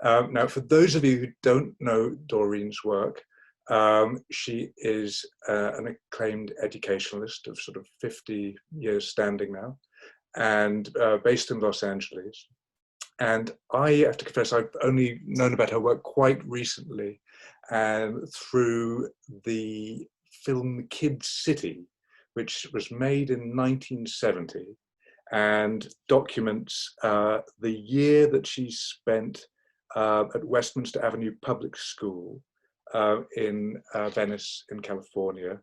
Now, for those of you who don't know Doreen's work, she is an acclaimed educationalist of sort of 50 years standing now, and based in Los Angeles. And I have to confess, I've only known about her work quite recently, through the film Kid City, which was made in 1970 and documents the year that she spent at Westminster Avenue Public School in Venice, in California,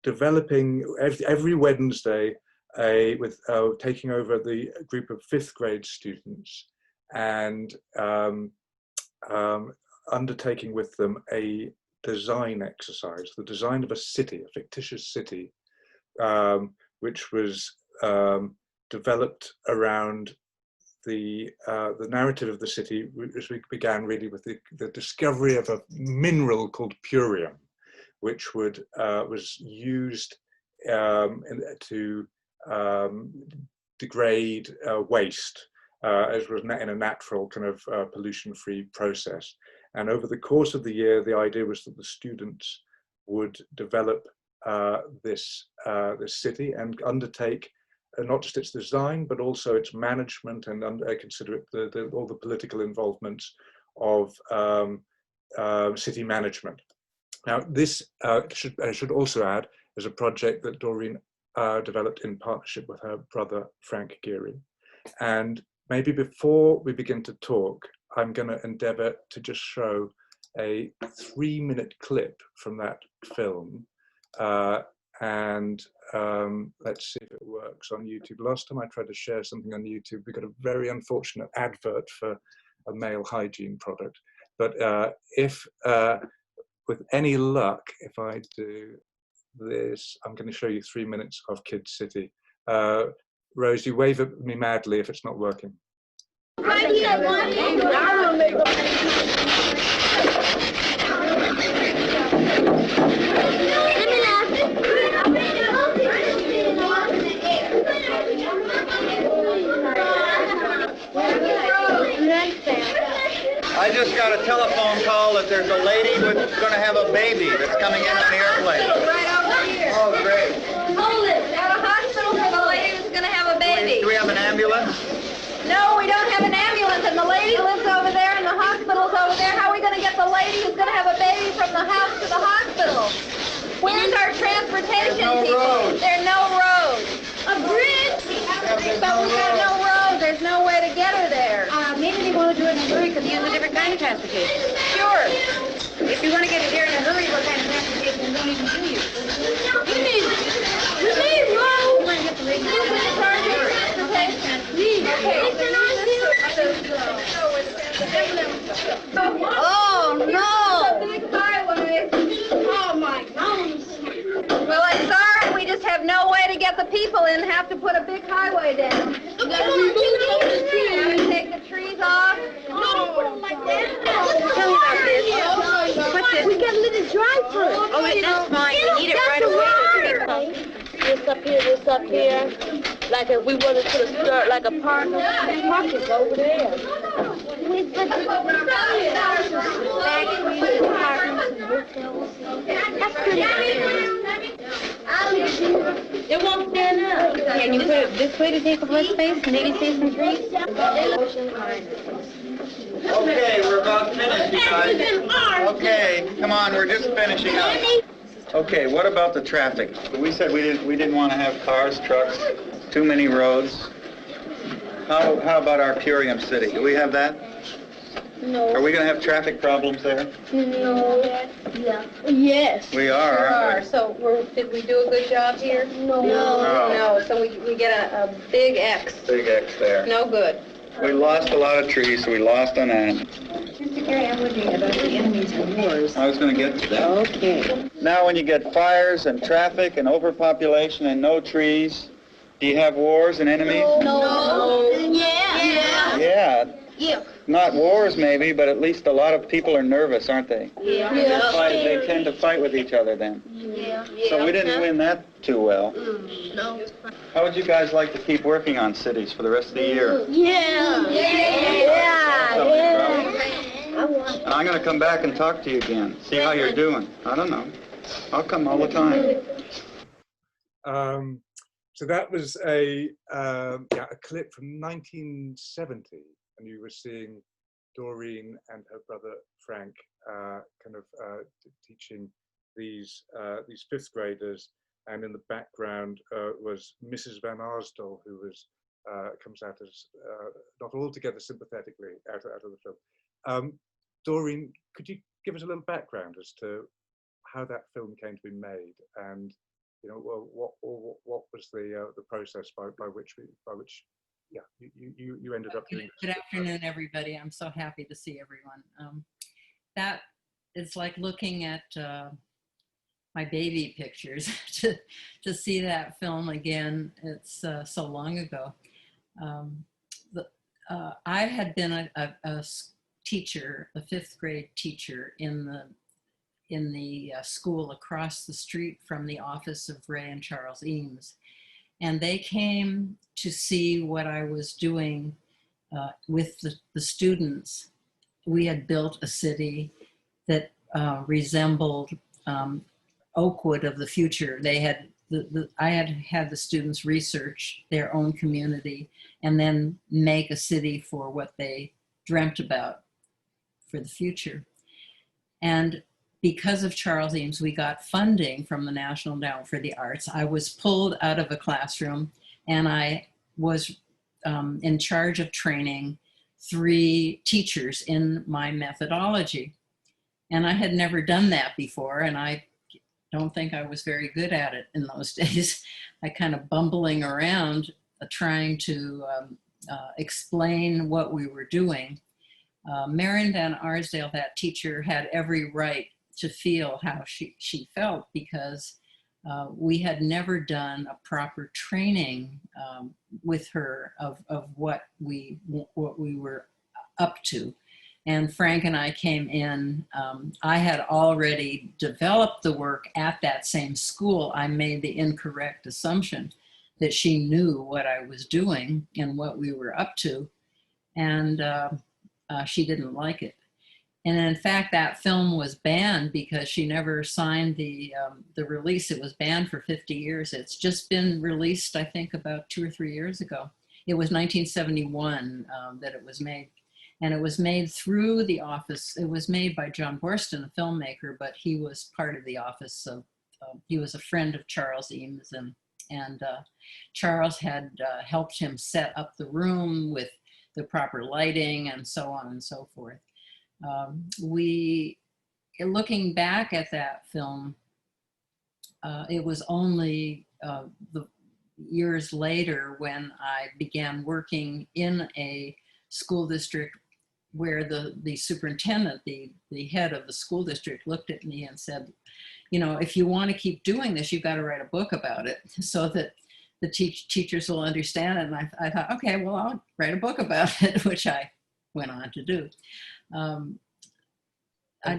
developing every Wednesday with taking over the group of 5th grade students and undertaking with them a design exercise, the design of a city, a fictitious city, which was developed around the narrative of the city, which began really with the discovery of a mineral called purium, which was used to degrade waste, as was in a natural kind of pollution-free process. And over the course of the year, the idea was that the students would develop this city and undertake not just its design, but also its management, and consider it all the political involvements of city management. Now, this I should also add is a project that Doreen developed in partnership with her brother, Frank Gehry. And maybe before we begin to talk, I'm going to endeavor to just show a 3-minute clip from that film. Let's see if it works on YouTube. Last time I tried to share something on YouTube, we got a very unfortunate advert for a male hygiene product. But with any luck, if I do this, I'm going to show you 3 minutes of Kid City. Rose, you wave at me madly if it's not working. Right here, I just got a telephone call that there's a lady who's going to have a baby that's coming in on the airplane. right over here. Oh, great. Hold it. At a hospital for the lady who's going to have a baby. Do we have an ambulance? No, we don't have an ambulance, and the lady lives over there, and the hospital's over there. How are we going to get the lady who's going to have a baby from the house to the hospital? Where's our transportation people? Roads. There are no roads. A bridge? But we've got no roads. There's no way to get her there. Maybe they want to do it in a hurry because they use a different kind of transportation. Sure. If you want to get it there in a hurry, what kind of transportation don't even do you? We need roads. You want to get the lady This is our transportation. Oh, no. Big highway. Oh, my goodness. Well, I'm sorry. We just have no way to get the people in. Have to put a big highway down. You gotta take the trees off. Tell me about this. What's this? We got a little drive-through. Oh, that's fine. You need it right away. This up here. Like if we wanted to put a skirt, like a park, is over there. We put That's pretty good. It won't stand up. Can you put it this way to take up less space? Maybe save some trees? Okay, we're about finished, you guys. Okay, come on, we're just finishing up. Okay, what about the traffic? We said we didn't want to have cars, trucks, too many roads. How about our Purium City? Do we have that? No. Are we going to have traffic problems there? No. Yeah. Yes. We are, aren't we? So did we do a good job here? No. No. So we get a big X. Big X there. No good. We lost a lot of trees, so we lost on that. Mr. Gehry, I'm looking about the enemies and wars. I was going to get to that. Okay. Now when you get fires and traffic and overpopulation and no trees, do you have wars and enemies? No. Yeah. Yeah. Not wars maybe, but at least a lot of people are nervous, aren't they? Yeah. They tend to fight with each other then. Yeah. So we didn't win that too well. No. How would you guys like to keep working on cities for the rest of the year? Yeah. So I'm going to come back and talk to you again, see how you're doing. I don't know. I'll come all the time. So that was a clip from 1970, and you were seeing Doreen and her brother Frank teaching these fifth graders, and in the background was Mrs. Van Arsdale, who was comes out as not altogether sympathetically out of the film. Doreen, could you give us a little background as to how that film came to be made, and what was the process by which you ended up doing this? Good afternoon, everybody. I'm so happy to see everyone. That is like looking at my baby pictures to see that film again. It's so long ago. I had been a teacher, a fifth grade teacher in the school across the street from the office of Ray and Charles Eames. And they came to see what I was doing with the students. We had built a city that resembled Oakwood of the future. They had I had the students research their own community and then make a city for what they dreamt about for the future. And because of Charles Eames, we got funding from the National Endowment for the Arts. I was pulled out of a classroom, and I was in charge of training 3 teachers in my methodology. And I had never done that before, and I don't think I was very good at it in those days. I kind of bumbling around trying to explain what we were doing. Marion Van Arsdale, that teacher, had every right to feel how she felt, because we had never done a proper training with her of what we were up to. And Frank and I came in. I had already developed the work at that same school. I made the incorrect assumption that she knew what I was doing and what we were up to, and she didn't like it. And in fact, that film was banned because she never signed the release. It was banned for 50 years. It's just been released, I think, about 2 or 3 years ago. It was 1971 that it was made. And it was made through the office. It was made by John Borston, a filmmaker, but he was part of the office of, he was a friend of Charles Eames, and Charles had helped him set up the room with the proper lighting and so on and so forth. Looking back at that film, it was only the years later when I began working in a school district where the superintendent, the head of the school district, looked at me and said, if you want to keep doing this, you've got to write a book about it so that the teachers will understand it. And I thought, okay, well, I'll write a book about it, which I went on to do.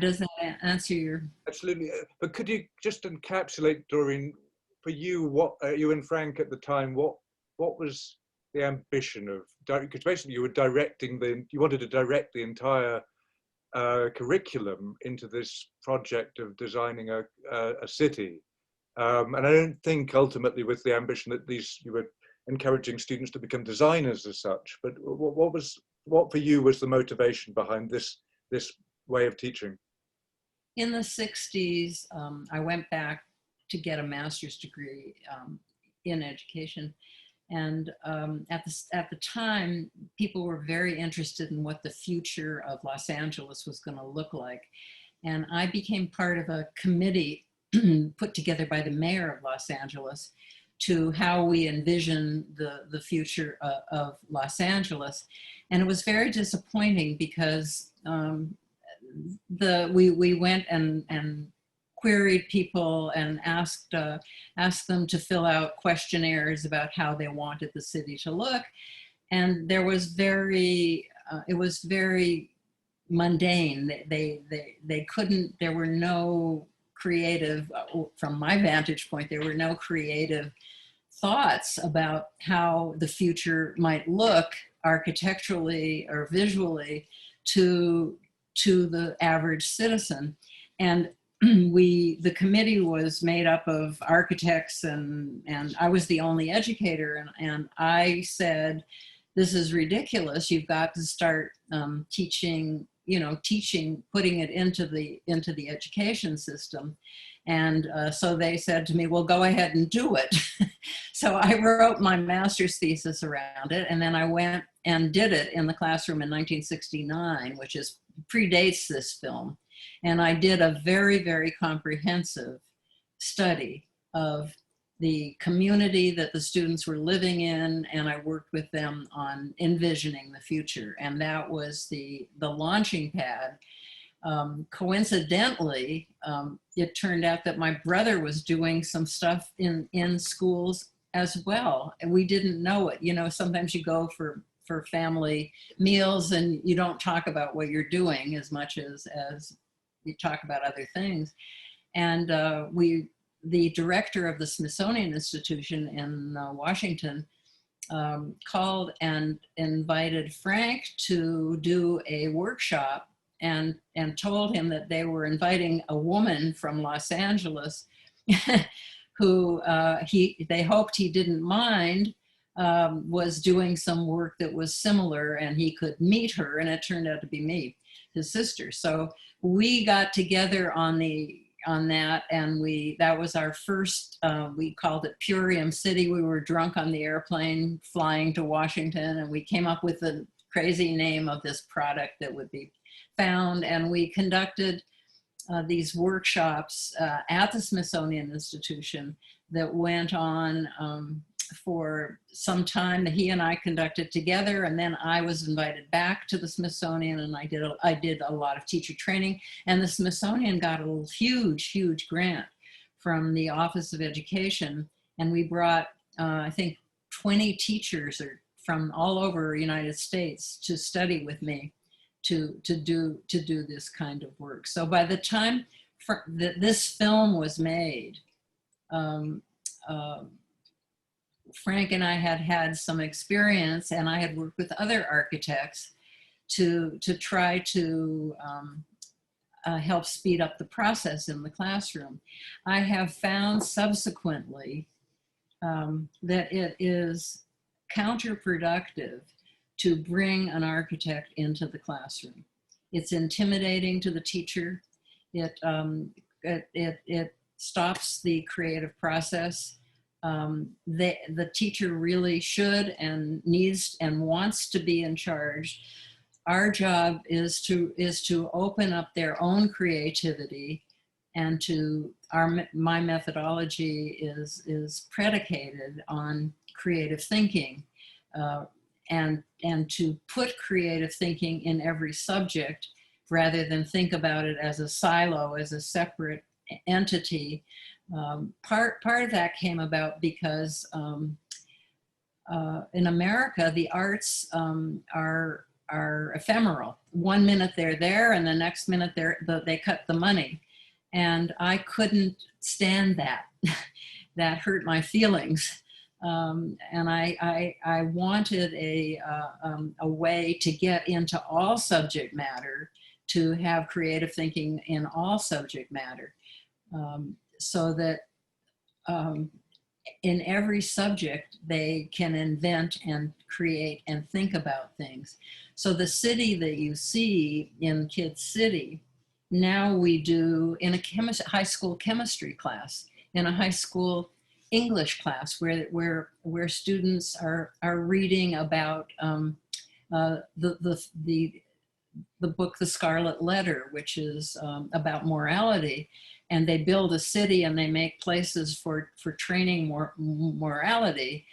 Does that answer your? Absolutely. But could you just encapsulate, Doreen, for you, what you and Frank at the time, what was the ambition of, because basically you wanted to direct the entire curriculum into this project of designing a city. And I don't think ultimately with the ambition that you were encouraging students to become designers as such, but what for you was the motivation behind this way of teaching? In the 60s, I went back to get a master's degree in education. And at the time, people were very interested in what the future of Los Angeles was going to look like. And I became part of a committee put together by the mayor of Los Angeles to how we envision the future of Los Angeles. And it was very disappointing because we went and queried people and asked them to fill out questionnaires about how they wanted the city to look. And there was it was very mundane. They couldn't, there were no creative, from my vantage point, there were no creative thoughts about how the future might look architecturally or visually to to the average citizen. And the committee was made up of architects, and I was the only educator, and I said, this is ridiculous. You've got to start teaching, putting it into the education system. And so they said to me, well, go ahead and do it. So I wrote my master's thesis around it, and then I went and did it in the classroom in 1969, which predates this film. And I did a very, very comprehensive study of the community that the students were living in, and I worked with them on envisioning the future. And that was the launching pad. Coincidentally, it turned out that my brother was doing some stuff in schools as well, and we didn't know it. Sometimes you go for family meals and you don't talk about what you're doing as much as you talk about other things. And the director of the Smithsonian Institution in Washington called and invited Frank to do a workshop, and told him that they were inviting a woman from Los Angeles who they hoped he didn't mind, was doing some work that was similar, and he could meet her, and it turned out to be me, his sister. So we got together on that, and that was our first, we called it Purium City. We were drunk on the airplane flying to Washington, and we came up with the crazy name of this product that would be found, and we conducted these workshops at the Smithsonian Institution that went on for some time. He and I conducted together, and then I was invited back to the Smithsonian, and I did a lot of teacher training, and the Smithsonian got a huge grant from the Office of Education, and we brought I think 20 teachers from all over the United States to study with me to do this kind of work. So by the time this film was made, Frank and I had some experience, and I had worked with other architects to try to help speed up the process in the classroom. I have found subsequently that it is counterproductive to bring an architect into the classroom. It's intimidating to the teacher. It stops the creative process. The teacher really should and needs and wants to be in charge. Our job is to open up their own creativity, and my methodology is predicated on creative thinking. And to put creative thinking in every subject rather than think about it as a silo, as a separate entity. Part of that came about because in America, the arts are ephemeral. 1 minute they're there, and the next minute they cut the money. And I couldn't stand that. That hurt my feelings. And I wanted a way to get into all subject matter, to have creative thinking in all subject matter, so that in every subject they can invent and create and think about things. So the city that you see in Kids City, now we do in a high school chemistry class, in a high school English class, where students are reading about the book The Scarlet Letter, which is about morality, and they build a city and they make places for training morality,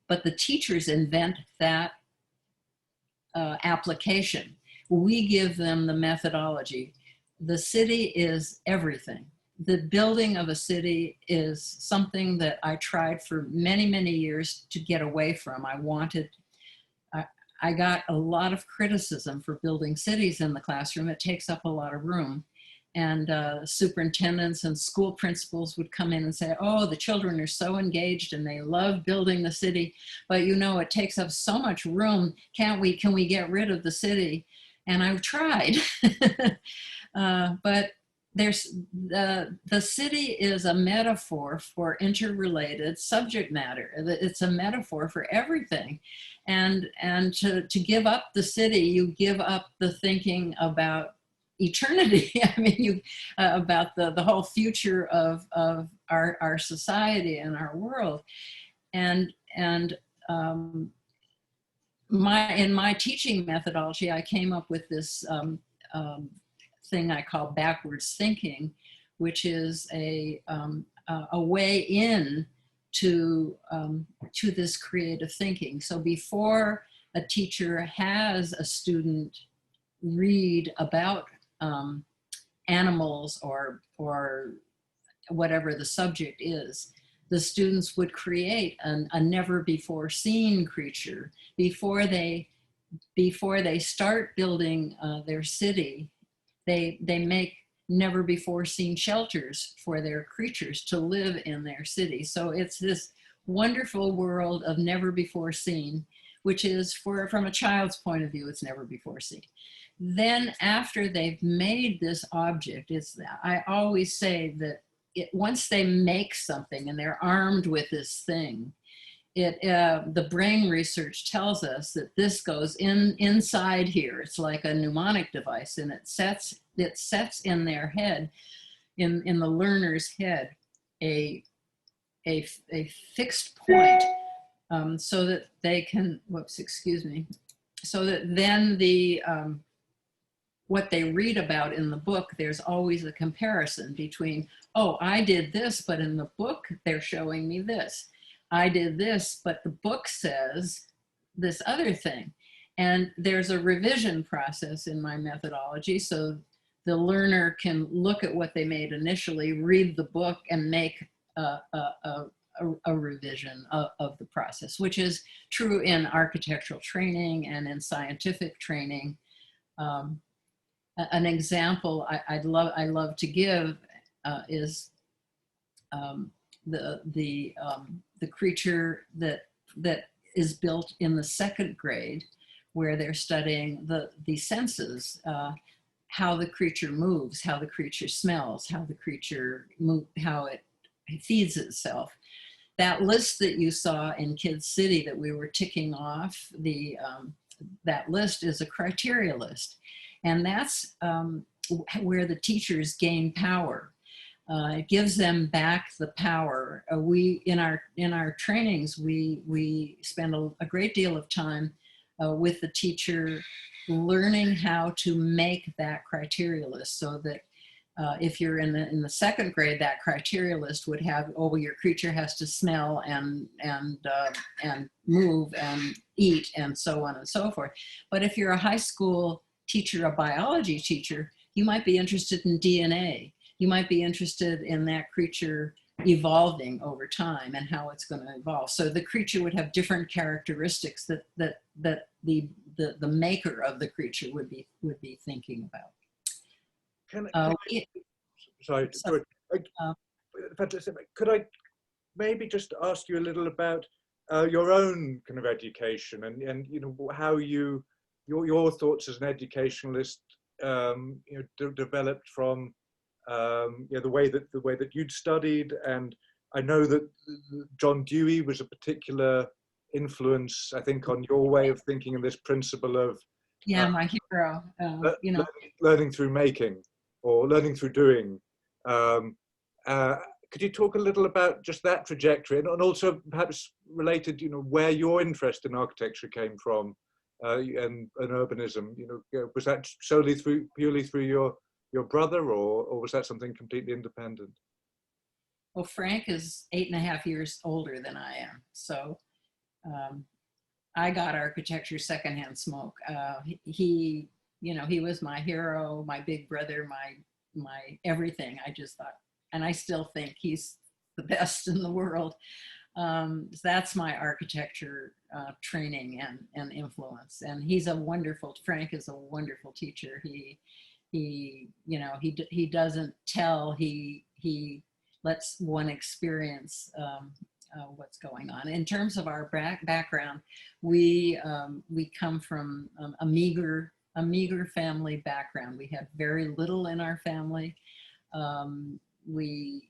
but the teachers invent that application. We give them the methodology. The city is everything. The building of a city is something that I tried for many, many years to get away from. I got a lot of criticism for building cities in the classroom. It takes up a lot of room. And superintendents and school principals would come in and say, oh, the children are so engaged and they love building the city, but it takes up so much room. Can we get rid of the city? And I tried, but there's the city is a metaphor for interrelated subject matter. It's a metaphor for everything. And to give up the city, you give up the thinking about eternity. I mean, about the whole future of our society and our world. And in my teaching methodology, I came up with this thing I call backwards thinking, which is a way in to this creative thinking. So before a teacher has a student read about animals or whatever the subject is, the students would create a never before seen creature before they start building their city. They make never before seen shelters for their creatures to live in their city. So it's this wonderful world of never before seen, which is from a child's point of view, it's never before seen. Then after they've made this object, I always say that once they make something and they're armed with this thing, the brain research tells us that this goes inside here. It's like a mnemonic device, and it sets in their head, in the learner's head, a fixed point, so that they can, so that then what they read about in the book, there's always a comparison between, oh, I did this, but in the book they're showing me this. I did this, but the book says this other thing. And there's a revision process in my methodology, so the learner can look at what they made initially, read the book, and make a revision of the process, which is true in architectural training and in scientific training. An example I love to give is the creature that is built in the second grade, where they're studying the senses, how the creature moves, how the creature smells, how the creature how it feeds itself. That list that you saw in Kids City that we were ticking off, that list is a criteria list, and that's where the teachers gain power. It gives them back the power. In our trainings, we spend a great deal of time with the teacher learning how to make that criteria list, so that if you're in the second grade, that criteria list would have, oh, well, your creature has to smell and move and eat and so on and so forth. But if you're a high school teacher, a biology teacher, you might be interested in DNA. You might be interested in that creature evolving over time and how it's going to evolve. So the creature would have different characteristics that the maker of the creature would be thinking about. Could I maybe just ask you a little about your own kind of education and you know how your thoughts as an educationalist developed from the way that you'd studied. And I know that John Dewey was a particular influence, I think, on your way of thinking, and this principle of my hero, learning through making or learning through doing. Could you talk a little about just that trajectory, and also perhaps related, where your interest in architecture came from, and urbanism? Was that purely through your brother, or was that something completely independent? Well, Frank is 8.5 years older than I am, so I got architecture secondhand smoke. He was my hero, my big brother, my everything. I just thought, and I still think he's the best in the world. That's my architecture training and influence. And Frank is a wonderful teacher. He doesn't tell, he lets one experience what's going on. In terms of our background, we come from a meager a meager family background. We had very little in our family. We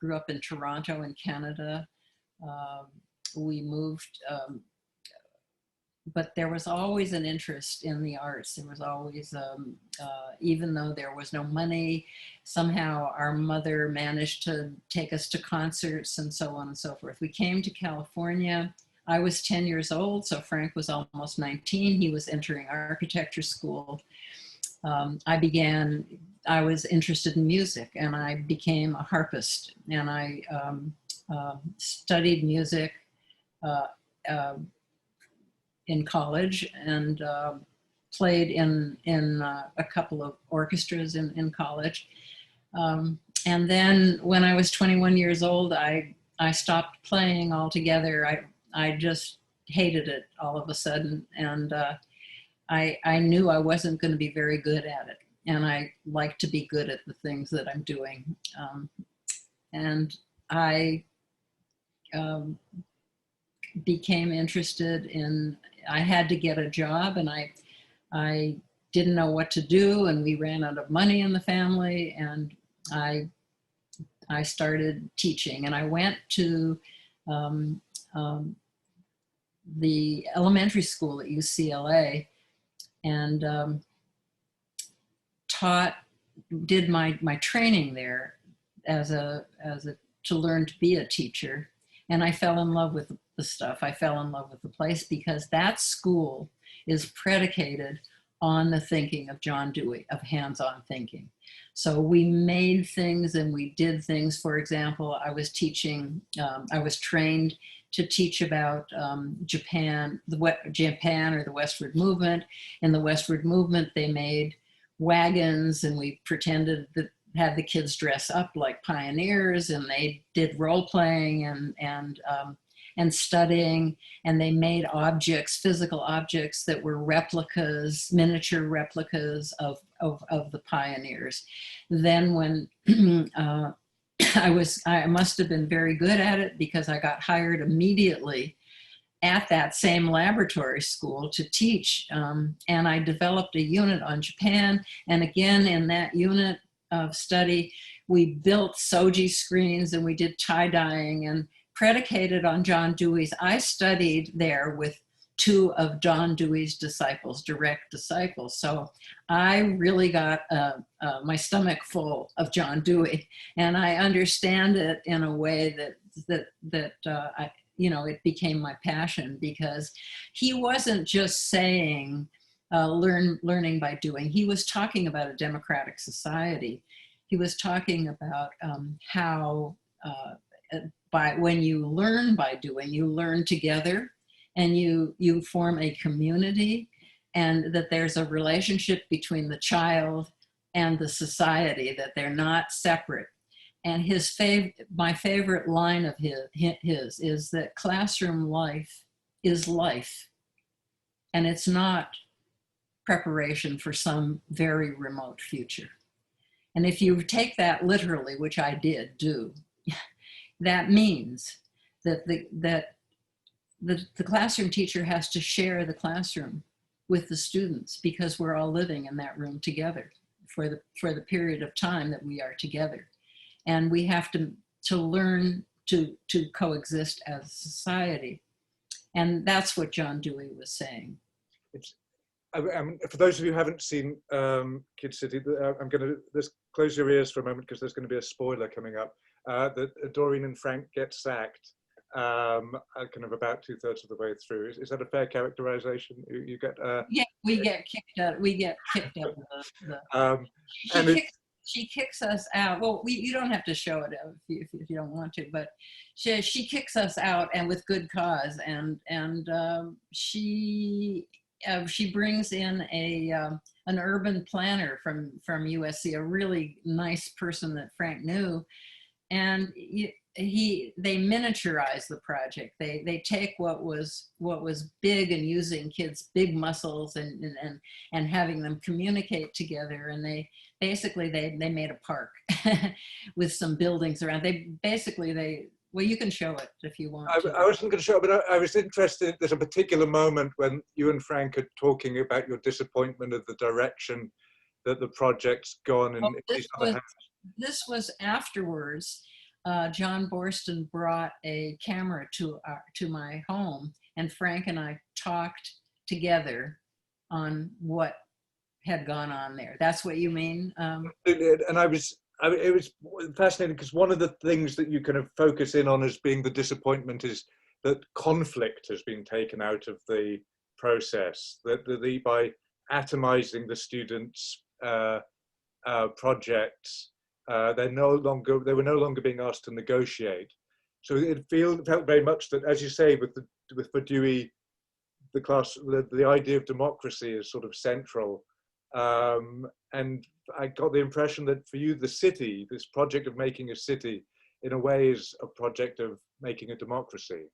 grew up in Toronto in Canada. We moved, but there was always an interest in the arts. There was always, even though there was no money, somehow our mother managed to take us to concerts and so on and so forth. We came to California. I was 10 years old, so Frank was almost 19. He was entering architecture school. I was interested in music, and I became a harpist, and I studied music in college, and played in a couple of orchestras in college. And then when I was 21 years old, I stopped playing altogether. I just hated it all of a sudden, and I knew I wasn't going to be very good at it, and I like to be good at the things that I'm doing. And I became interested in, I had to get a job, and I didn't know what to do, and we ran out of money in the family, and I started teaching, and I went to the elementary school at UCLA, and did my training there to learn to be a teacher. And I fell in love with the stuff. I fell in love with the place because that school is predicated on the thinking of John Dewey, of hands-on thinking. So we made things and we did things. For example, I was trained to teach about Japan or the Westward Movement. In the Westward Movement, they made wagons, and we pretended that had the kids dress up like pioneers, and they did role playing and studying, and they made objects, physical objects that were replicas, miniature replicas of the pioneers. Then when I must have been very good at it, because I got hired immediately at that same laboratory school to teach. And I developed a unit on Japan. And again, in that unit of study, we built soji screens, and we did tie-dyeing, and predicated on John Dewey's. I studied there with two of John Dewey's disciples, direct disciples. So I really got my stomach full of John Dewey, and I understand it in a way that it became my passion, because he wasn't just saying learning by doing. He was talking about a democratic society. He was talking about how when you learn by doing, you learn together, and you form a community, and that there's a relationship between the child and the society, that they're not separate. And my favorite line of his is that classroom life is life, and it's not preparation for some very remote future. And if you take that literally, which I did do, that means that the classroom teacher has to share the classroom with the students, because we're all living in that room together for the period of time that we are together. And we have to learn to coexist as a society. And that's what John Dewey was saying. For those of you who haven't seen Kid City, I'm going to just close your ears for a moment, because there's going to be a spoiler coming up. That Doreen and Frank get sacked kind of about 2/3 of the way through. Is that a fair characterization? You get yeah, we get kicked out. We get kicked out of she kicks us out. Well, you don't have to show it if you don't want to, but she kicks us out, and with good cause. And she brings in an urban planner from USC, a really nice person that Frank knew, and they miniaturize the project. They take what was big, and using kids' big muscles and having them communicate together, and they basically made a park with some buildings around. They Well, you can show it if you want to. I wasn't going to show it, but I was interested. There's a particular moment when you and Frank are talking about your disappointment of the direction that the project's gone in these other hands. This was afterwards. John Borston brought a camera to my home, and Frank and I talked together on what had gone on there. That's what you mean? And it was fascinating because one of the things that you kind of focus in on as being the disappointment is that conflict has been taken out of the process, that by atomizing the students' projects, they were no longer being asked to negotiate. So it felt very much that, as you say, for Dewey, the idea of democracy is sort of central. And I got the impression that for you, the city, this project of making a city, in a way is a project of making a democracy.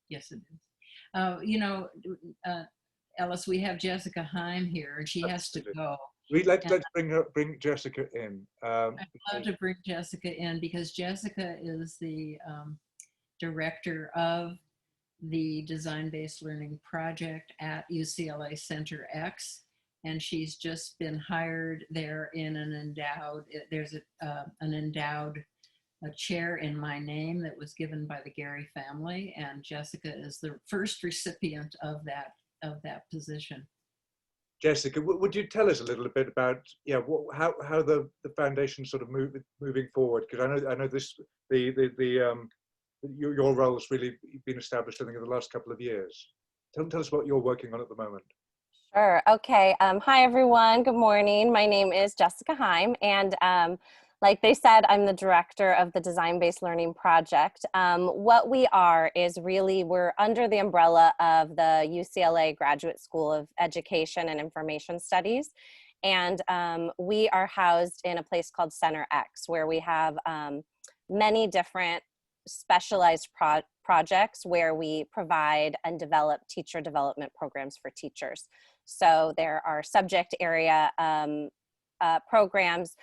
Yes, it is. You know, Ellis, we have Jessica Heim here, and she has to go. Let's bring Jessica in. I'd love to bring Jessica in because Jessica is the director of the Design-Based Learning Project at UCLA Center X. And she's just been hired there in an endowed, there's an endowed chair in my name that was given by the Gehry family. And Jessica is the first recipient of that position. Jessica, would you tell us a little bit about how the foundation sort of moving forward? Because I know this your role has really been established, I think, in the last couple of years. Tell us what you're working on at the moment. Sure. Okay. Hi, everyone. Good morning. My name is Jessica Heim, and like they said, I'm the director of the Design-Based Learning Project. What we are is really, we're under the umbrella of the UCLA Graduate School of Education and Information Studies. And we are housed in a place called Center X, where we have many different specialized projects where we provide and develop teacher development programs for teachers. So there are subject area programs.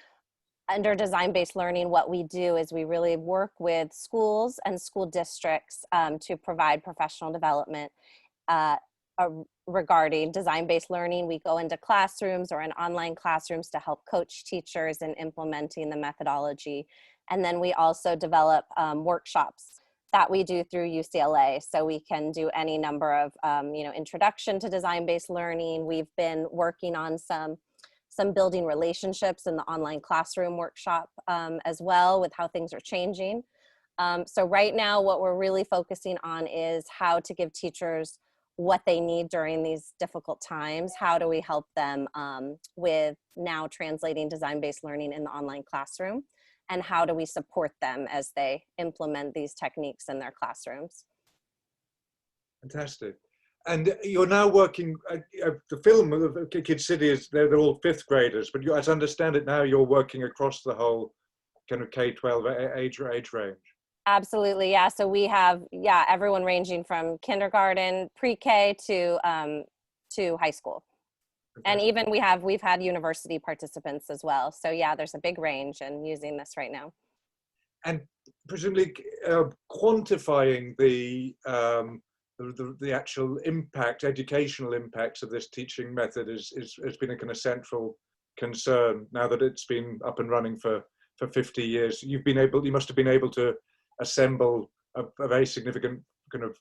Under design-based learning, what we do is we really work with schools and school districts to provide professional development regarding design-based learning. We go into classrooms or in online classrooms to help coach teachers in implementing the methodology. And then we also develop workshops that we do through UCLA. So we can do any number of, introduction to design-based learning. We've been working on some building relationships in the online classroom workshop as well, with how things are changing. So right now, what we're really focusing on is how to give teachers what they need during these difficult times. How do we help them with now translating design-based learning in the online classroom? And how do we support them as they implement these techniques in their classrooms? Fantastic. And you're now working, the film of Kid City is, they're all fifth graders, but as I understand it now, you're working across the whole kind of K-12 age range. Absolutely, yeah. So we have, everyone ranging from kindergarten, pre-K to high school. And even we've had university participants as well. So yeah, there's a big range in using this right now. And presumably quantifying the actual impact, educational impacts of this teaching method has been a kind of central concern now that it's been up and running for 50 years. You must have been able to assemble a very significant kind of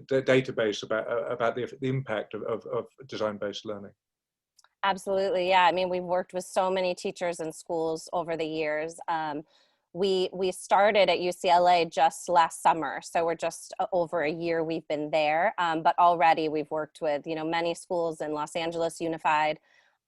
database about the impact of design-based learning. Absolutely, yeah. I mean, we've worked with so many teachers and schools over the years. We started at UCLA just last summer, so we're just over a year we've been there. But already we've worked with many schools in Los Angeles Unified.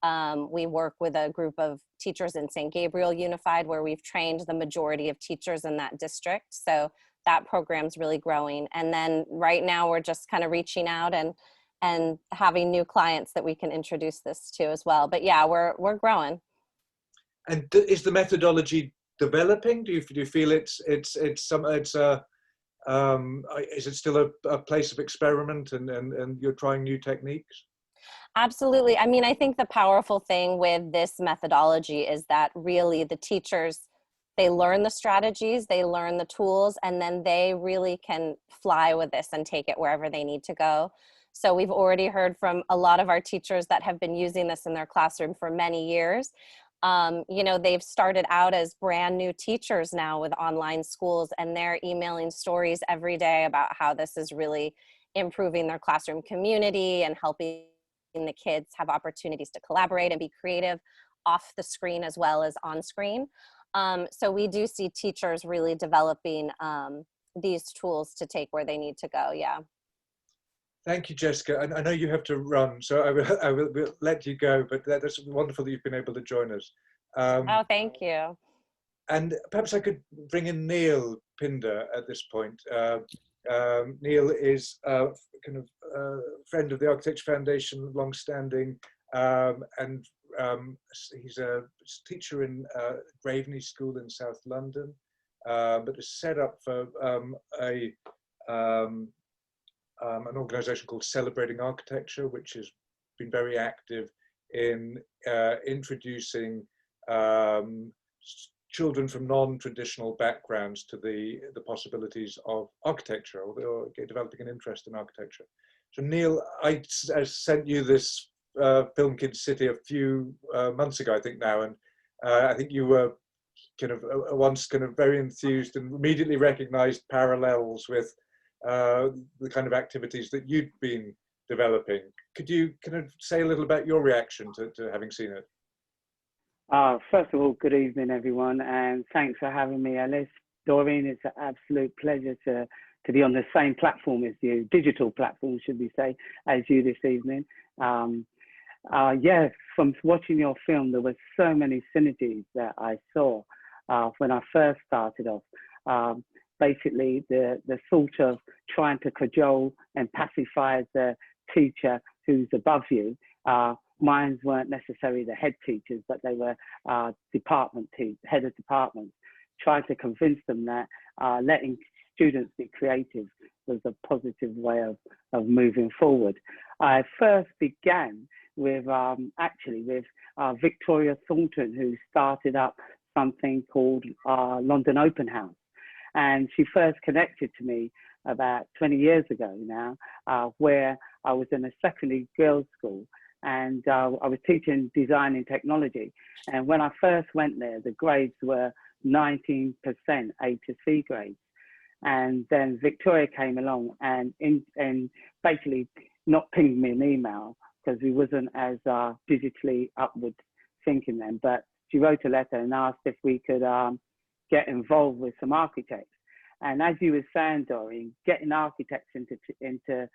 We work with a group of teachers in St. Gabriel Unified, where we've trained the majority of teachers in that district. So that program's really growing. And then right now we're just kind of reaching out and having new clients that we can introduce this to as well. But yeah, we're growing. And is the methodology developing? Do you feel is it still a place of experiment and you're trying new techniques? Absolutely. I mean, I think the powerful thing with this methodology is that really the teachers They learn the strategies, they learn the tools, and then they really can fly with this and take it wherever they need to go. So we've already heard from a lot of our teachers that have been using this in their classroom for many years. You know, they've started out as brand new teachers now with online schools, and they're emailing stories every day about how this is really improving their classroom community and helping the kids have opportunities to collaborate and be creative off the screen as well as on screen. So we do see teachers really developing these tools to take where they need to go. Yeah. Thank you, Jessica. I know you have to run, so I will let you go, but that's wonderful that you've been able to join us. Oh, thank you. And perhaps I could bring in Neil Pinder at this point. Neil is kind of a friend of the Architecture Foundation, long-standing, and he's a teacher in Graveney School in South London, but is set up for an organisation called Celebrating Architecture, which has been very active in introducing children from non-traditional backgrounds to the possibilities of architecture, or developing an interest in architecture. So Neil, I sent you this film Kid City a few months ago, I think now, and I think you were kind of once kind of very enthused and immediately recognized parallels with the kind of activities that you'd been developing. Could you kind of say a little about your reaction to having seen it? First of all, good evening, everyone, and thanks for having me, Alice. Doreen, it's an absolute pleasure to be on the same platform as you, digital platform, should we say, as you this evening. Yeah, from watching your film, there were so many synergies that I saw when I first started off. Basically, the thought of trying to cajole and pacify the teacher who's above you. Mine weren't necessarily the head teachers, but they were head of departments, trying to convince them that letting students be creative was a positive way of moving forward. I first began with Victoria Thornton, who started up something called London Open House. And she first connected to me about 20 years ago now, where I was in a secondary girls' school, and I was teaching design and technology. And when I first went there, the grades were 19% A to C grades. And then Victoria came along and basically not pinged me an email, because we wasn't as digitally upward thinking then, but she wrote a letter and asked if we could get involved with some architects. And as you were saying, Doreen, getting architects into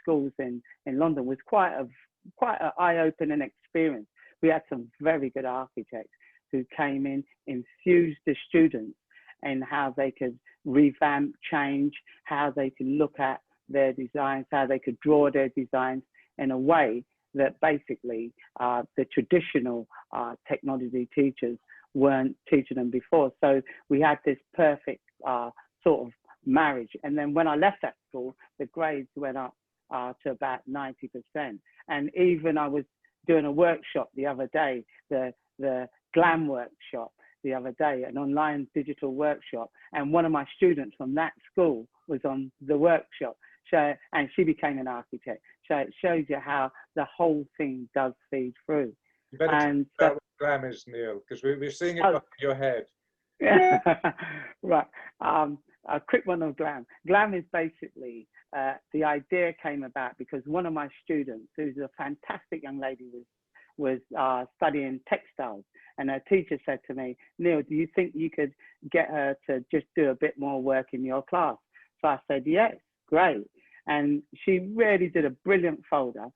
schools in London was quite an eye-opening experience. We had some very good architects who came in, infused the students in how they could revamp, change, how they could look at their designs, how they could draw their designs in a way that basically the traditional technology teachers weren't teaching them before. So we had this perfect sort of marriage. And then when I left that school, the grades went up to about 90%. And even I was doing a workshop the other day, the GLAM workshop the other day, an online digital workshop. And one of my students from that school was on the workshop. And she became an architect. So it shows you how the whole thing does feed through. You better tell me about what GLAM is, Neil, because we're seeing it behind your head. Right. A quick one on GLAM. GLAM is basically, the idea came about because one of my students, who's a fantastic young lady, was studying textiles. And her teacher said to me, Neil, do you think you could get her to just do a bit more work in your class? So I said, yes, great. And she really did a brilliant folder,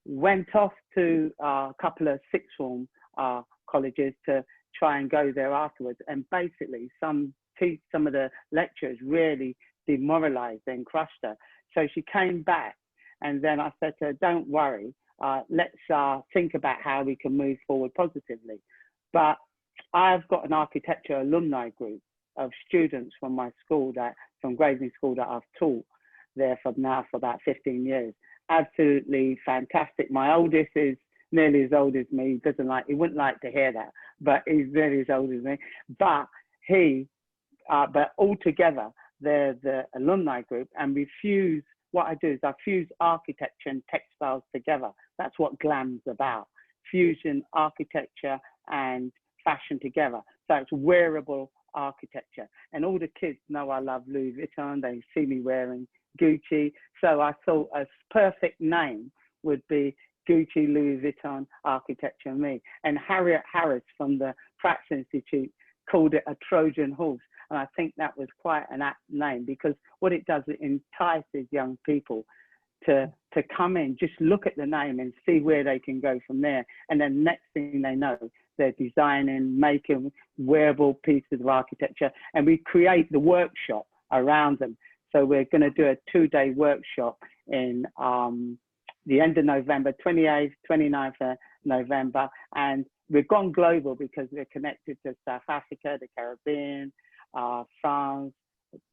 went off to a couple of sixth form colleges to try and go there afterwards. And basically some of the lecturers really demoralized and crushed her. So she came back, and then I said to her, don't worry, let's think about how we can move forward positively. But I've got an architecture alumni group of students from my school, from Graveney School, that I've taught there for about 15 years. Absolutely fantastic. My oldest is nearly as old as me. He wouldn't like to hear that, but he's nearly as old as me. But but all together, they're the alumni group, and we fuse, what I do is I fuse architecture and textiles together. That's what GLAM's about, fusion architecture and fashion together. So it's wearable architecture. And all the kids know I love Louis Vuitton, they see me wearing Gucci. So I thought a perfect name would be Gucci, Louis Vuitton, Architecture and Me. And Harriet Harris from the Pratt Institute called it a Trojan horse. And I think that was quite an apt name, because what it does, it entices young people to come in, just look at the name and see where they can go from there. And then next thing they know, they're designing, making wearable pieces of architecture, and we create the workshop around them. So we're going to do a 2-day workshop in the end of November, 28th, 29th of November. And we've gone global because we're connected to South Africa, the Caribbean, France,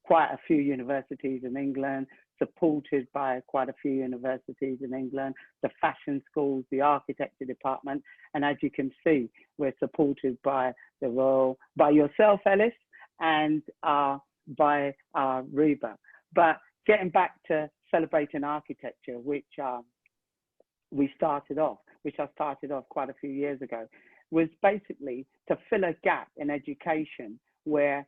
quite a few universities in England, supported by quite a few universities in England, the fashion schools, the architecture department. And as you can see, we're supported by the Royal, by yourself, Ellis, and by Reba. But getting back to celebrating architecture, which I started off quite a few years ago, was basically to fill a gap in education where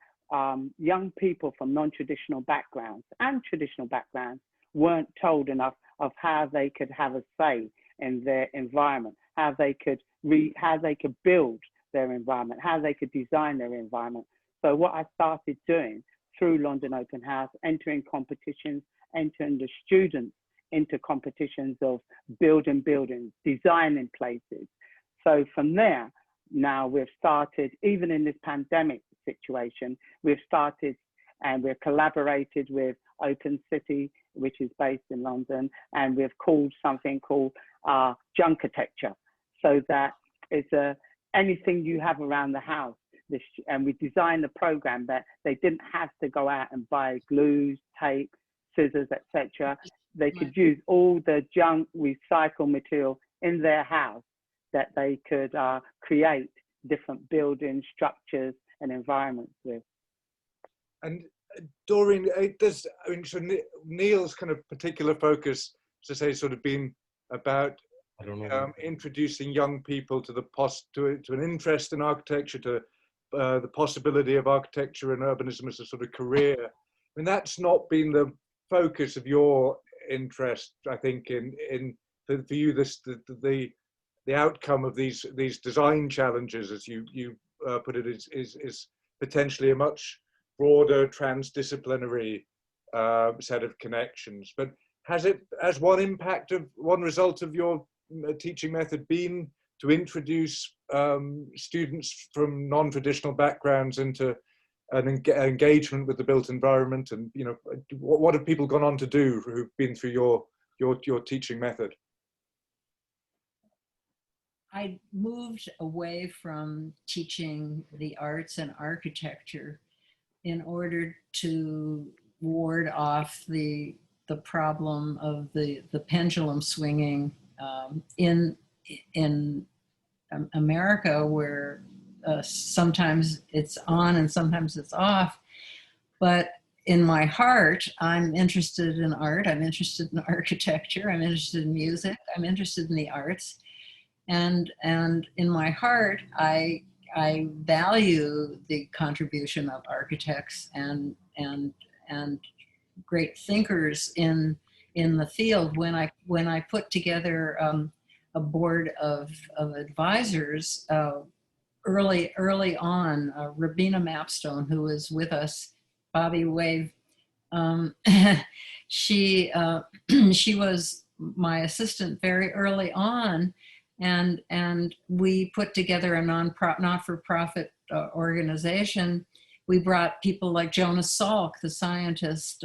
young people from non-traditional backgrounds and traditional backgrounds weren't told enough of how they could have a say in their environment, how they could build their environment, how they could design their environment. So what I started doing through London Open House, entering competitions, entering the students into competitions of building buildings, designing places. So from there, now we've started, even in this pandemic situation, we've started and we've collaborated with Open City, which is based in London, and we've called something called Junkarchitecture, so that it's anything you have around the house. And we designed a program that they didn't have to go out and buy glues, tape, scissors, etc. They could use all the junk recycled material in their house, that they could create different building structures and environments with. And Doreen, so Neil's kind of particular focus, to say, sort of been about introducing young people to to an interest in architecture, to the possibility of architecture and urbanism as a sort of career. I mean, that's not been the focus of your interest, I think, for you, the outcome of these design challenges, as you put it, is potentially a much broader transdisciplinary set of connections. But has one result of your teaching method been to introduce students from non-traditional backgrounds into an engagement with the built environment? And what have people gone on to do who've been through your teaching method? I moved away from teaching the arts and architecture in order to ward off the problem of the pendulum swinging in America, where sometimes it's on and sometimes it's off. But in my heart, I'm interested in art, I'm interested in architecture, I'm interested in music, I'm interested in the arts. And in my heart, I value the contribution of architects and great thinkers in the field. When I put together a board of advisors early on, Rabina Mapstone, who was with us, Bobby Wave, she was my assistant very early on. And we put together a not-for-profit organization. We brought people like Jonas Salk, the scientist.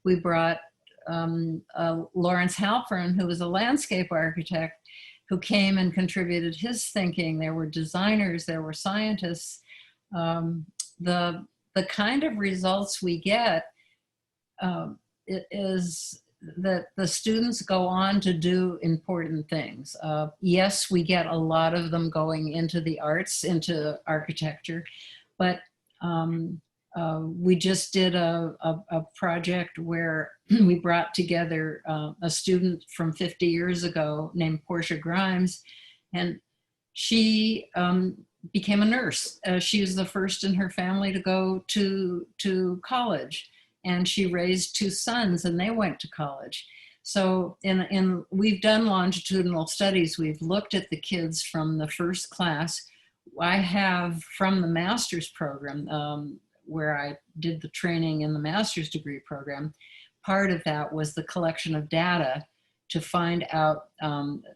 We brought Lawrence Halpern, who was a landscape architect, who came and contributed his thinking. There were designers, there were scientists. The kind of results we get is that the students go on to do important things. Yes, we get a lot of them going into the arts, into architecture, but We just did a project where we brought together a student from 50 years ago named Portia Grimes, and she became a nurse. She was the first in her family to go to college, and she raised 2 sons and they went to college. So we've done longitudinal studies. We've looked at the kids from the first class. I have from the master's program, where I did the training in the master's degree program, part of that was the collection of data to find out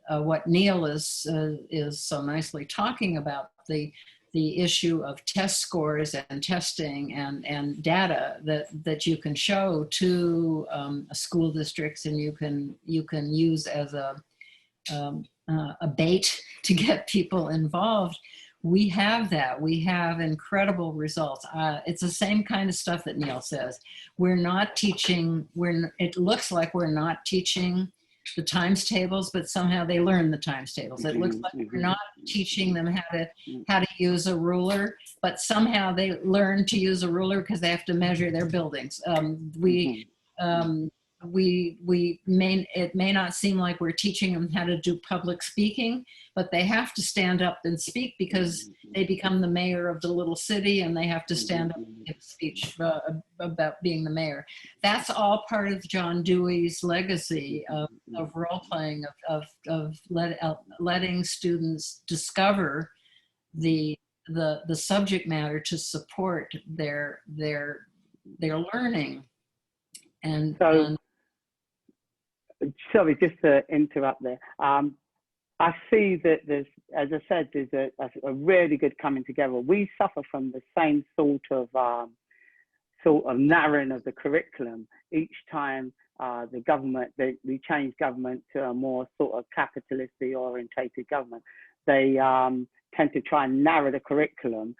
what Neil is so nicely talking about, the issue of test scores and testing and data that you can show to school districts, and you can use as a bait to get people involved. We have that. We have incredible results. It's the same kind of stuff that Neil says. We're not teaching, it looks like we're not teaching the times tables, but somehow they learn the times tables. It looks like we're not teaching them how to use a ruler, but somehow they learn to use a ruler because they have to measure their buildings. It may not seem like we're teaching them how to do public speaking, but they have to stand up and speak because they become the mayor of the little city, and they have to stand up and give a speech about being the mayor. That's all part of John Dewey's legacy of role-playing, of letting students discover the subject matter to support their learning. And so, sorry, just to interrupt there. I see that there's, as I said, there's a really good coming together. We suffer from the same sort of narrowing of the curriculum each time the government, we change government to a more sort of capitalistically orientated government. They tend to try and narrow the curriculum.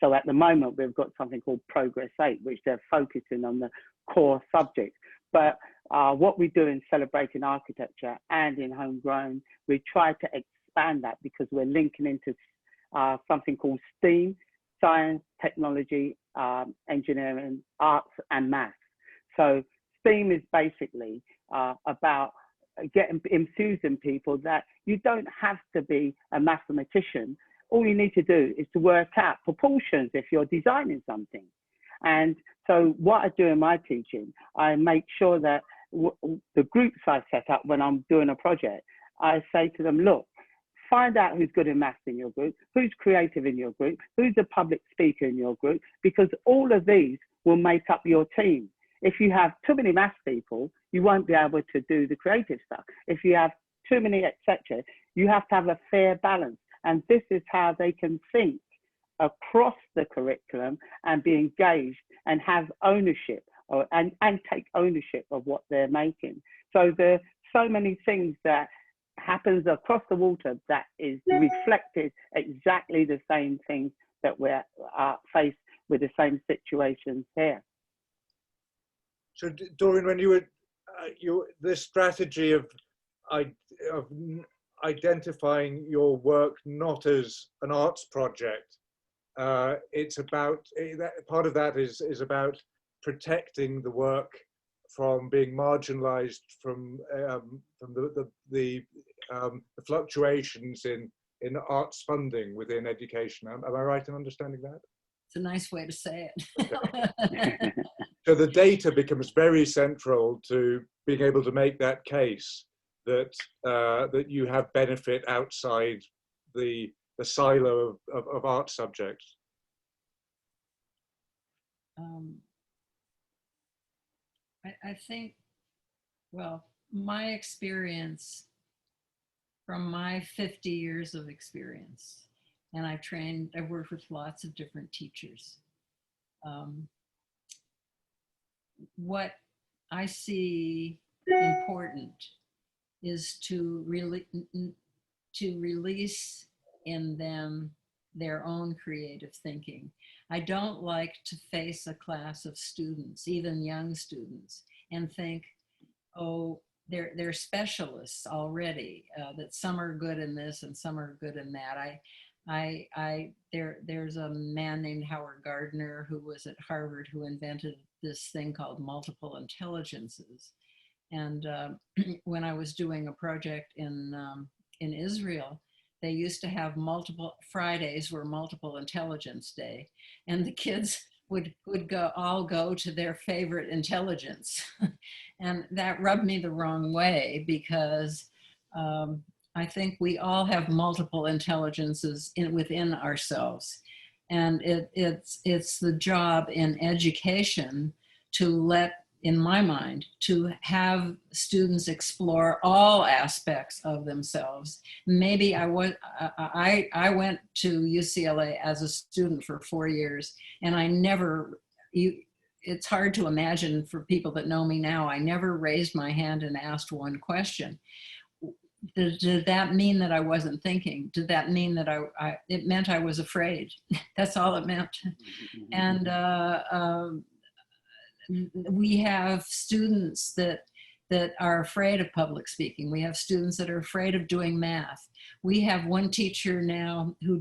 So at the moment, we've got something called Progress 8, which they're focusing on the core subjects. But what we do in Celebrating Architecture and in Homegrown, we try to expand that because we're linking into something called STEAM, science, technology, engineering, arts, and maths. So STEAM is basically about infusing people that you don't have to be a mathematician. All you need to do is to work out proportions if you're designing something. And so what I do in my teaching, I make sure that the groups I set up when I'm doing a project, I say to them, look, find out who's good in maths in your group, who's creative in your group, who's a public speaker in your group, because all of these will make up your team. If you have too many maths people, you won't be able to do the creative stuff. If you have too many, etc., you have to have a fair balance. And this is how they can think across the curriculum and be engaged and have ownership and take ownership of what they're making. So there are so many things that happens across the water that is reflected exactly the same things that we're faced with the same situations here. So Doreen, when you were, this strategy of identifying your work not as an arts project, it's about, part of that is about protecting the work from being marginalized from the fluctuations in arts funding within education. Am I right in understanding that? It's a nice way to say it. Okay. So the data becomes very central to being able to make that case that that you have benefit outside the silo of art subjects. I think, well, my experience from my 50 years of experience, and I've worked with lots of different teachers. What I see important is to release in them their own creative thinking. I don't like to face a class of students, even young students, and think, oh, they're specialists already, that some are good in this and some are good in that. There's a man named Howard Gardner who was at Harvard who invented this thing called multiple intelligences. And when I was doing a project in Israel, they used to have Fridays were multiple intelligence day, and the kids would all go to their favorite intelligence. And that rubbed me the wrong way, because I think we all have multiple intelligences within ourselves. And it's the job in education to let, in my mind, to have students explore all aspects of themselves. Maybe I went to UCLA as a student for 4 years, and it's hard to imagine for people that know me now, I never raised my hand and asked one question. Did that mean that I wasn't thinking? Did that mean that it meant I was afraid? That's all it meant. And we have students that are afraid of public speaking. We have students that are afraid of doing math. We have one teacher now who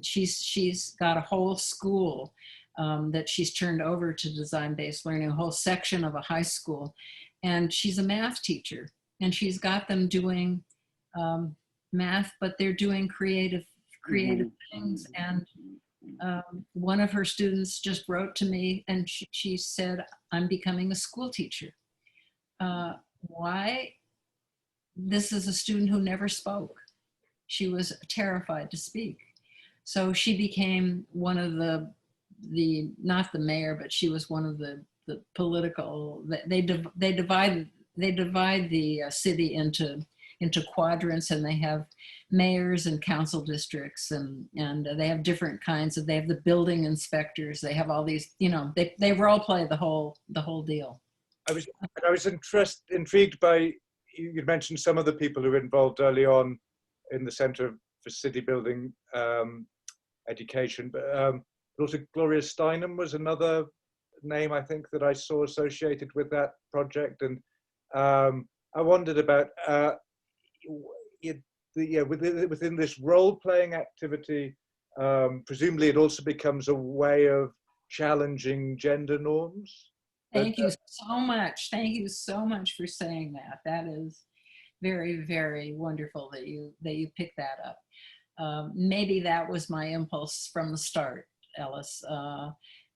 she's got a whole school that she's turned over to design-based learning, a whole section of a high school. And she's a math teacher, and she's got them doing math, but they're doing creative things. And one of her students just wrote to me, and she said, "I'm becoming a school teacher." Why? This is a student who never spoke. She was terrified to speak. So she became one of the not the mayor, but she was one of the political, they divide the city into quadrants, and they have mayors and council districts, and they have different kinds of, they have the building inspectors, they have all these, they role play the whole deal. I was intrigued by, you mentioned some of the people who were involved early on in the Center for City Building Education, but also Gloria Steinem was another name I think that I saw associated with that project. And I wondered about within this role-playing activity, presumably it also becomes a way of challenging gender norms. Thank you so much. Thank you so much for saying that. That is very, very wonderful that you picked that up. Maybe that was my impulse from the start, Ellis,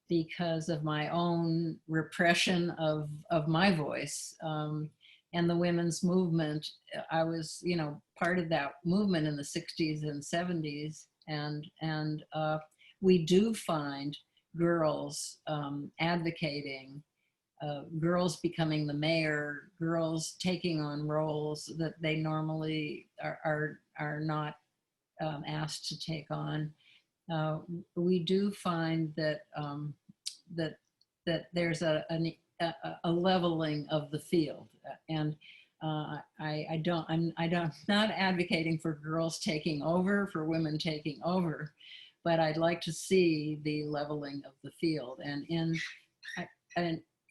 because of my own repression of my voice. And the women's movement, I was, part of that movement in the 60s and 70s. And we do find girls advocating, girls becoming the mayor, girls taking on roles that they normally are not asked to take on. We do find that that there's a leveling of the field, and I'm not advocating for girls taking over, for women taking over, but I'd like to see the leveling of the field. And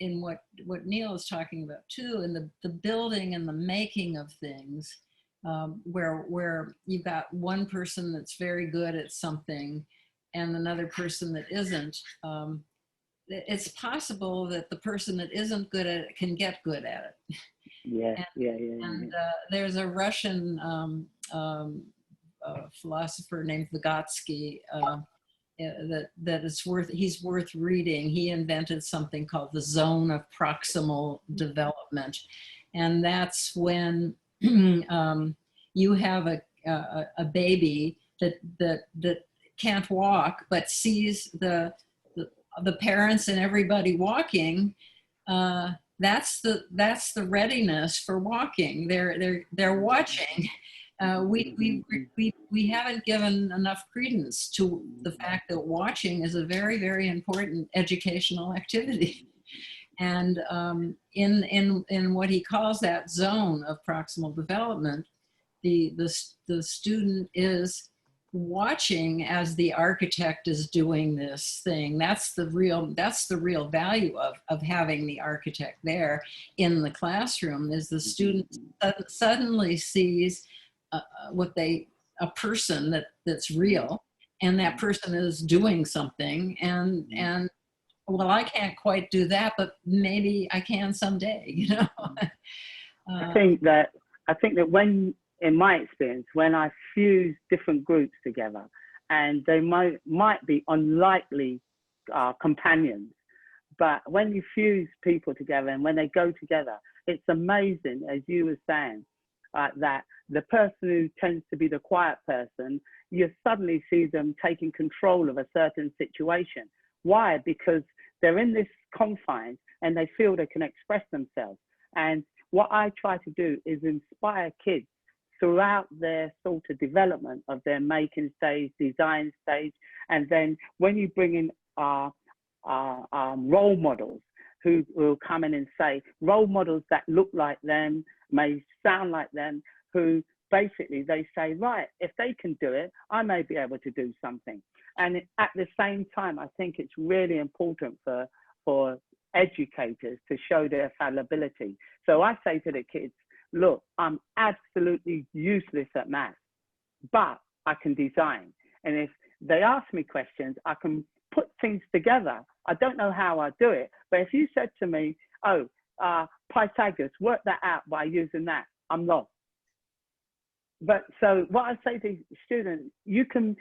in what Neil is talking about too, in the building and the making of things, where you've got one person that's very good at something and another person that isn't, it's possible that the person that isn't good at it can get good at it. And there's a Russian philosopher named Vygotsky he's worth reading. He invented something called the zone of proximal development, and that's when you have a baby that can't walk but sees the parents and everybody walking. That's the readiness for walking. They're watching. We haven't given enough credence to the fact that watching is a very, very important educational activity. And in what he calls that zone of proximal development, the student is watching as the architect is doing this thing. That's the real value of having the architect there in the classroom, is the student suddenly sees what they a person that's real, and that person is doing something, and well, I can't quite do that, but maybe I can someday, you know. I think that when, in my experience, when I fuse different groups together, and they might be unlikely companions, but when you fuse people together and when they go together, it's amazing, as you were saying, that the person who tends to be the quiet person, you suddenly see them taking control of a certain situation. Why? Because they're in this confines and they feel they can express themselves. And what I try to do is inspire kids throughout their sort of development of their making stage, design stage. And then when you bring in role models who will come in and say, role models that look like them, may sound like them, who basically they say, right, if they can do it, I may be able to do something. And at the same time, I think it's really important for educators to show their fallibility. So I say to the kids, look, I'm absolutely useless at math, but I can design. And if they ask me questions, I can put things together. I don't know how I do it, but if you said to me, oh, Pythagoras, work that out by using that, I'm lost. But so what I say to students, you can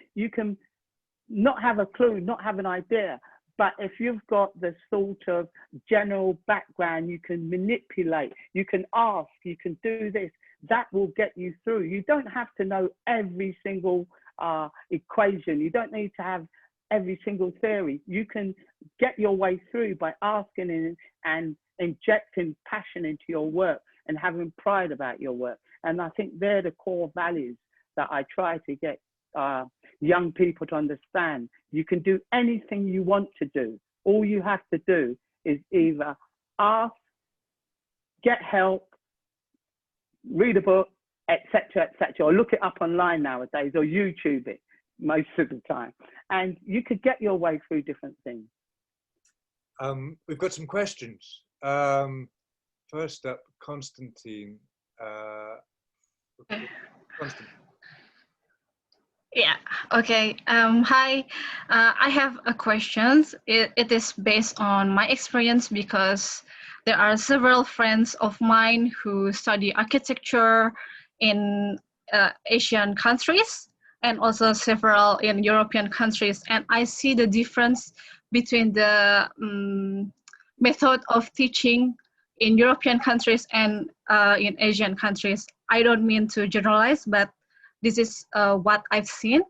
not have a clue, not have an idea, but if you've got the sort of general background, you can manipulate, you can ask, you can do this, that will get you through. You don't have to know every single equation. You don't need to have every single theory. You can get your way through by asking and injecting passion into your work and having pride about your work. And I think they're the core values that I try to get young people to understand. You can do anything you want to do. All you have to do is either ask, get help, read a book, etc., or look it up online nowadays, or YouTube it most of the time. And you could get your way through different things. We've got some questions. First up, Constantine. Constantine. Yeah, okay. Hi, I have a question. It is based on my experience because there are several friends of mine who study architecture in Asian countries and also several in European countries. And I see the difference between the method of teaching in European countries and in Asian countries. I don't mean to generalize, but this is what I've seen.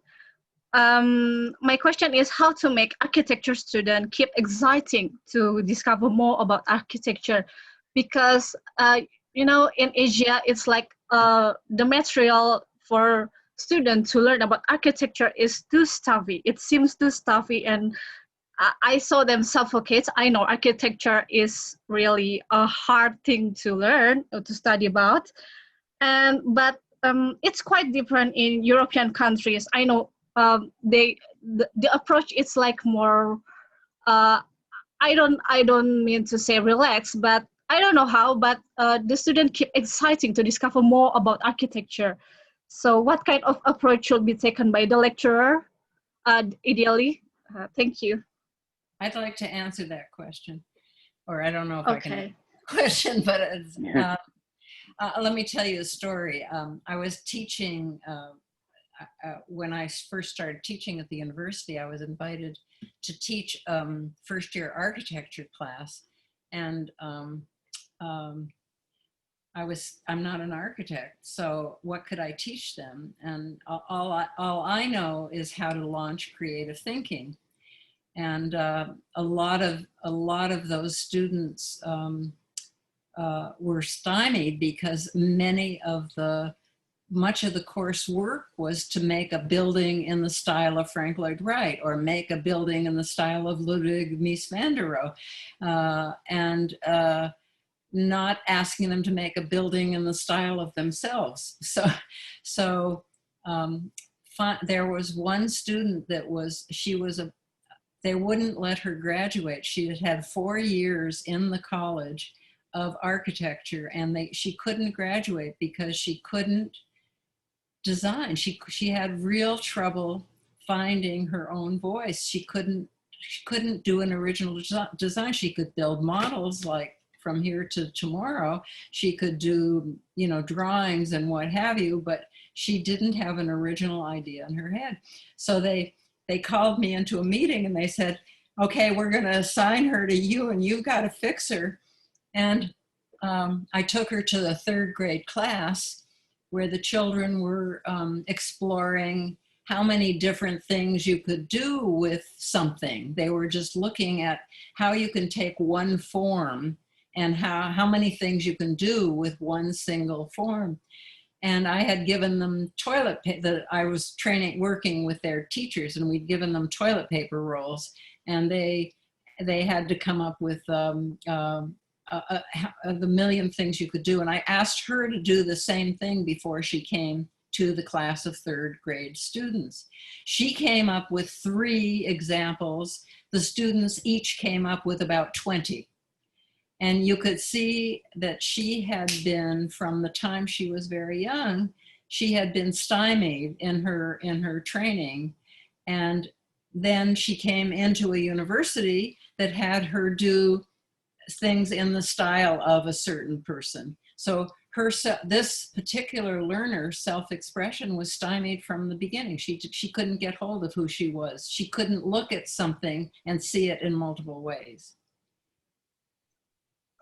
My question is how to make architecture students keep exciting to discover more about architecture, because you know, in Asia it's like the material for students to learn about architecture is too stuffy. It seems too stuffy, and I saw them suffocate. I know architecture is really a hard thing to learn or to study about, but it's quite different in European countries. I know the approach is like more. I don't mean to say relaxed, but I don't know how. But the students keep exciting to discover more about architecture. So, what kind of approach should be taken by the lecturer, ideally? Thank you. I'd like to answer that question, or I don't know if I can answer the question, but it's, let me tell you a story. I was teaching, when I first started teaching at the university, I was invited to teach first-year architecture class, and I'm not an architect, so what could I teach them? And all I know is how to launch creative thinking. And a lot of those students were stymied because much of the coursework was to make a building in the style of Frank Lloyd Wright, or make a building in the style of Ludwig Mies van der Rohe, and not asking them to make a building in the style of themselves. So there was one student that they wouldn't let her graduate. She had had 4 years in the college of architecture, and she couldn't graduate because she couldn't design. She had real trouble finding her own voice. She couldn't do an original design. She could build models like from here to tomorrow. She could do, you know, drawings and what have you, but she didn't have an original idea in her head. So they called me into a meeting and they said, okay, we're going to assign her to you and you've got to fix her. And I took her to the 3rd grade class where the children were exploring how many different things you could do with something. They were just looking at how you can take one form and how many things you can do with one single form. And I had given them toilet paper. I was working with their teachers, and we'd given them toilet paper rolls, and they had to come up with the million things you could do. And I asked her to do the same thing before she came to the class of 3rd grade students. She came up with 3 examples. The students each came up with about 20. And you could see that she had been, from the time she was very young, she had been stymied in her training. And then she came into a university that had her do things in the style of a certain person. So this particular learner's self-expression was stymied from the beginning. She couldn't get hold of who she was. She couldn't look at something and see it in multiple ways.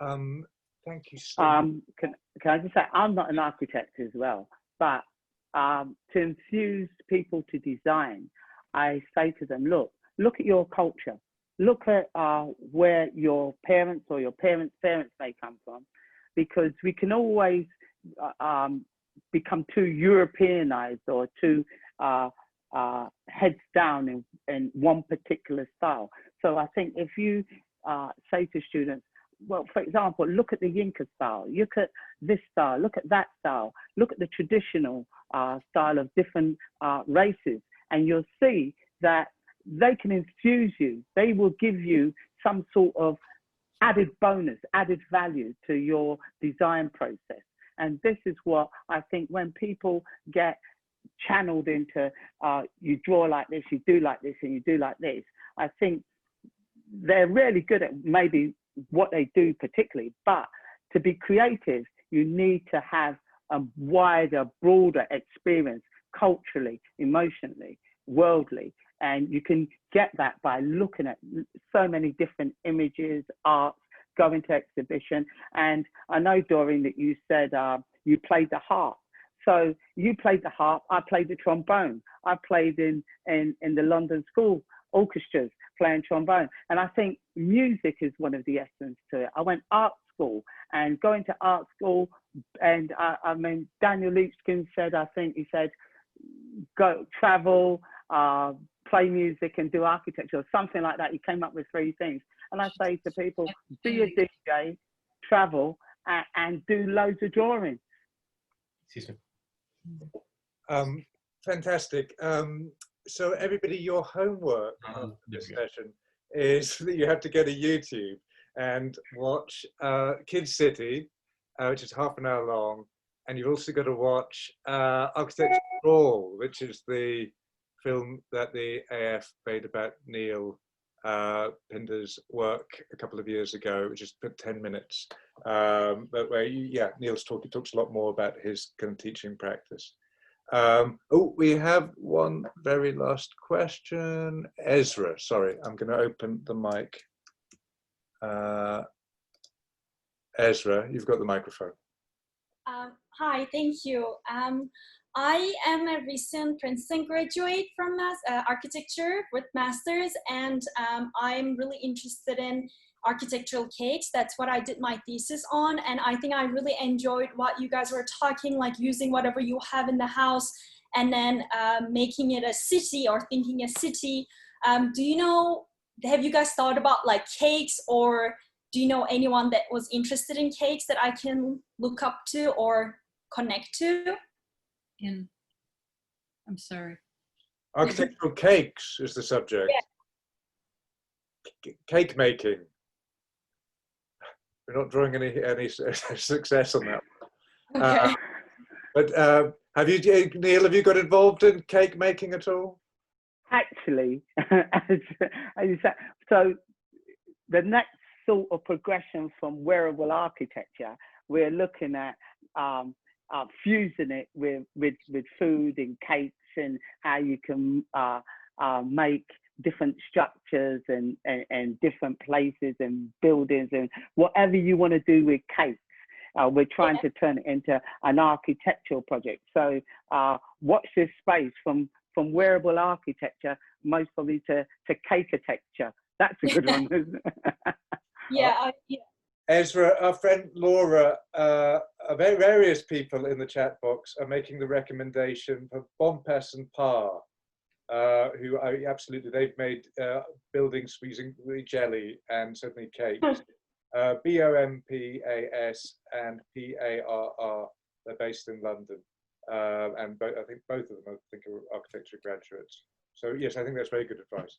Thank you so much. Can I just say, I'm not an architect as well, but to infuse people to design, I say to them, look at your culture. Look at where your parents or your parents' parents may come from, because we can always become too Europeanized or too heads down in one particular style. So I think if you say to students, well, for example, look at the Yinka style, look at this style, look at that style, look at the traditional style of different races, and you'll see that they can infuse you. They will give you some sort of added bonus, added value to your design process. And this is what I think when people get channeled into, you draw like this, you do like this, and you do like this, I think they're really good at maybe what they do particularly, but to be creative, you need to have a wider, broader experience culturally, emotionally, worldly. And you can get that by looking at so many different images, arts, going to exhibition. And I know, Doreen, that you said you played the harp. So you played the harp, I played the trombone. I played in the London school orchestras playing trombone. And I think music is one of the essence to it. I went art school, and going to art school, and I mean, Daniel Leachkin said, I think he said, go travel, play music and do architecture or something like that. He came up with 3 things. And I say to people, be a DJ, travel, and do loads of drawing. Excuse me. Fantastic. So everybody, your homework after this session is that you have to go to YouTube and watch Kids City, which is half an hour long. And you've also got to watch Architecture Brawl, which is the film that the AF made about Neil Pinder's work a couple of years ago, which is 10 minutes. But where, Neil's talks a lot more about his kind of teaching practice. Oh, we have one very last question. Ezra, sorry, I'm going to open the mic. Ezra, you've got the microphone. Hi, thank you. I am a recent Princeton graduate from architecture with master's, and I'm really interested in architectural cakes. That's what I did my thesis on, and I think I really enjoyed what you guys were talking, like using whatever you have in the house and then making it a city or thinking a city. Do you know, have you guys thought about like cakes, or do you know anyone that was interested in cakes that I can look up to or connect to? I'm sorry. Architectural cakes is the subject. Yeah. Cake making. We're not drawing any success on that. Okay. But Have you, Neil, have you got involved in cake making at all? Actually, so the next sort of progression from wearable architecture, we're looking at fusing it with food and cakes, and how you can make different structures and different places and buildings and whatever you want to do with cakes. We're trying to turn it into an architectural project. So watch this space from wearable architecture, most probably to cake-architecture. That's a good one, isn't it? Yeah, Ezra, our friend Laura, various people in the chat box are making the recommendation for Bompas and Par, who absolutely, they've made buildings using jelly and certainly cakes. BOMPAS and PARR, they're based in London. And I think both of them, are architecture graduates. So yes, I think that's very good advice.